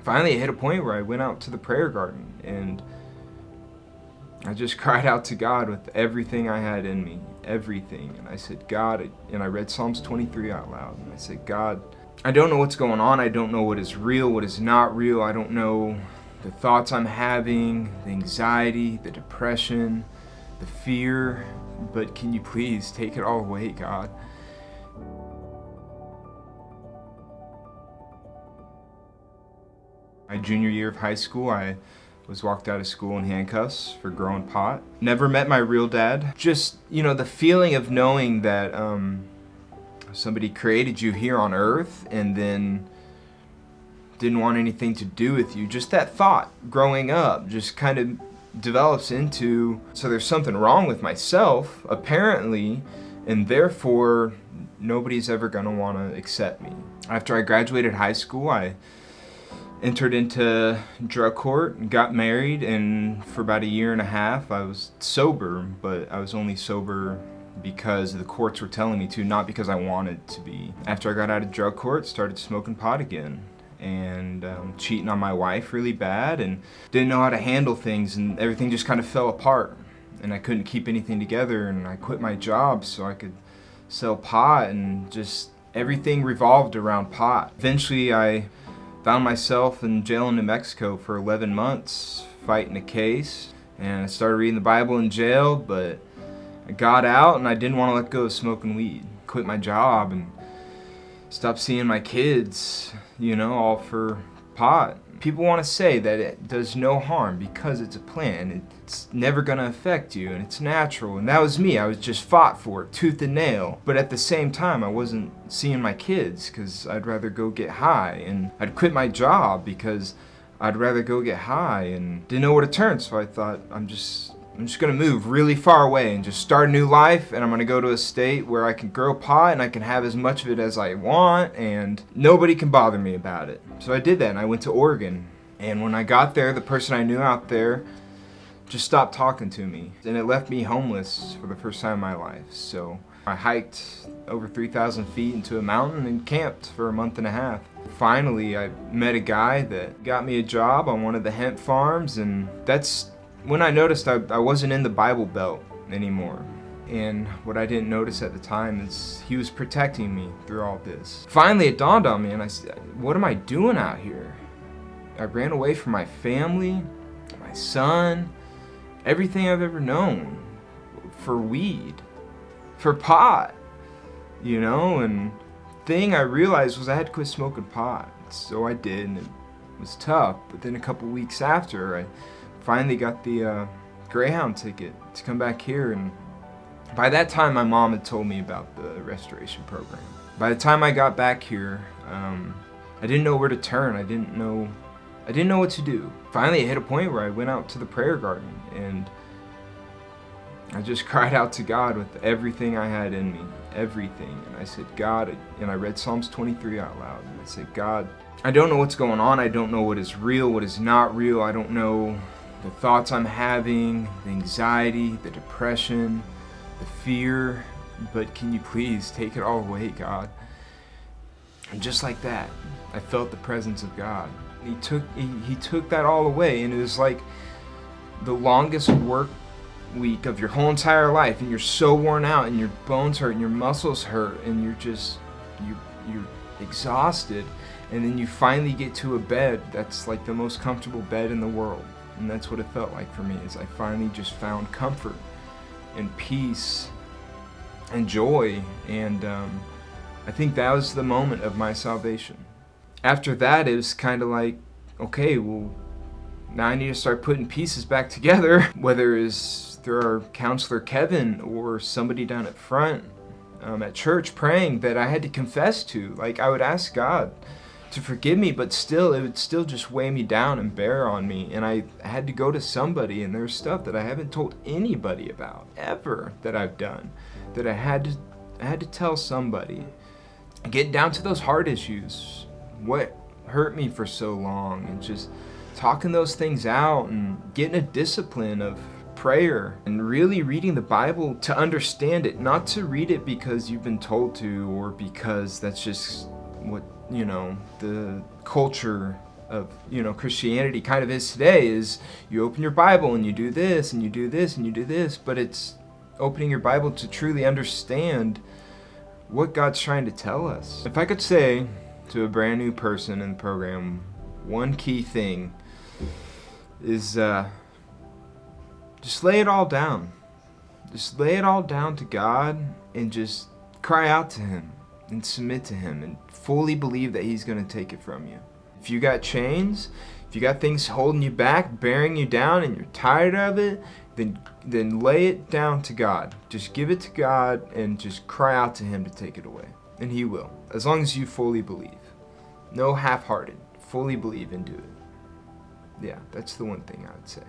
Finally, it hit a point where I went out to the prayer garden and I just cried out to God with everything I had in me, everything. And I said, God, and I read Psalms 23 out loud. And I said, God, I don't know what's going on. I don't know what is real, what is not real. I don't know the thoughts I'm having, the anxiety, the depression, the fear. But can you please take it all away, God? My junior year of high school, I was walked out of school in handcuffs for growing pot. Never met my real dad. Just, the feeling of knowing that somebody created you here on earth and then didn't want anything to do with you. Just that thought growing up just kind of develops into, so there's something wrong with myself, apparently, and therefore nobody's ever gonna wanna accept me. After I graduated high school, I entered into drug court and got married, and for about a year and a half I was sober, but I was only sober because the courts were telling me to, not because I wanted to be. After I got out of drug court, started smoking pot again and cheating on my wife really bad, and didn't know how to handle things, and everything just kind of fell apart and I couldn't keep anything together, and I quit my job so I could sell pot, and just everything revolved around pot. Eventually I found myself in jail in New Mexico for 11 months fighting a case, and I started reading the Bible in jail, but I got out and I didn't want to let go of smoking weed. Quit my job and stopped seeing my kids, all for pot. People want to say that it does no harm because it's a plant. It's never going to affect you and it's natural. And that was me. I was just fought for it, tooth and nail. But at the same time, I wasn't seeing my kids because I'd rather go get high. And I'd quit my job because I'd rather go get high and didn't know where to turn. So I thought, I'm just going to move really far away and just start a new life, and I'm going to go to a state where I can grow pot and I can have as much of it as I want and nobody can bother me about it. So I did that and I went to Oregon. And when I got there, the person I knew out there just stopped talking to me, and it left me homeless for the first time in my life. So I hiked over 3,000 feet into a mountain and camped for a month and a half. Finally, I met a guy that got me a job on one of the hemp farms, and that's when I noticed I wasn't in the Bible Belt anymore. And what I didn't notice at the time is he was protecting me through all this. Finally, it dawned on me, and I said, what am I doing out here? I ran away from my family, my son, everything I've ever known for weed, for pot, and thing I realized was I had to quit smoking pot. So I did, and it was tough. But then a couple weeks after, I finally got the Greyhound ticket to come back here, and by that time my mom had told me about the restoration program. By the time I got back here, I didn't know where to turn. I didn't know what to do. Finally, it hit a point where I went out to the prayer garden and I just cried out to God with everything I had in me, everything. And I said, God, and I read Psalms 23 out loud. And I said, God, I don't know what's going on. I don't know what is real, what is not real. I don't know the thoughts I'm having, the anxiety, the depression, the fear, but can you please take it all away, God? And just like that, I felt the presence of God. He took that all away, and it was like the longest work week of your whole entire life, and you're so worn out, and your bones hurt, and your muscles hurt, and you're exhausted, and then you finally get to a bed that's like the most comfortable bed in the world. And that's what it felt like for me, is I finally just found comfort and peace and joy, and I think that was the moment of my salvation. After that, it was kind of like, okay, well, now I need to start putting pieces back together, whether it's through our counselor Kevin or somebody down at front at church praying that I had to confess to. Like, I would ask God to forgive me, but still, it would still just weigh me down and bear on me. And I had to go to somebody, and there's stuff that I haven't told anybody about ever that I've done, that I had to tell somebody. Get down to those hard issues, what hurt me for so long, and just talking those things out and getting a discipline of prayer and really reading the Bible to understand it, not to read it because you've been told to or because that's just what the culture Christianity kind of is today, is you open your Bible and you do this and you do this and you do this, but it's opening your Bible to truly understand what God's trying to tell us. If I could say to a brand new person in the program, one key thing is just lay it all down. Just lay it all down to God and just cry out to Him and submit to Him and fully believe that He's going to take it from you. If you got chains, if you got things holding you back, bearing you down, and you're tired of it, then lay it down to God. Just give it to God and just cry out to Him to take it away. And He will, as long as you fully believe. No half-hearted. Fully believe and do it. Yeah, that's the one thing I would say.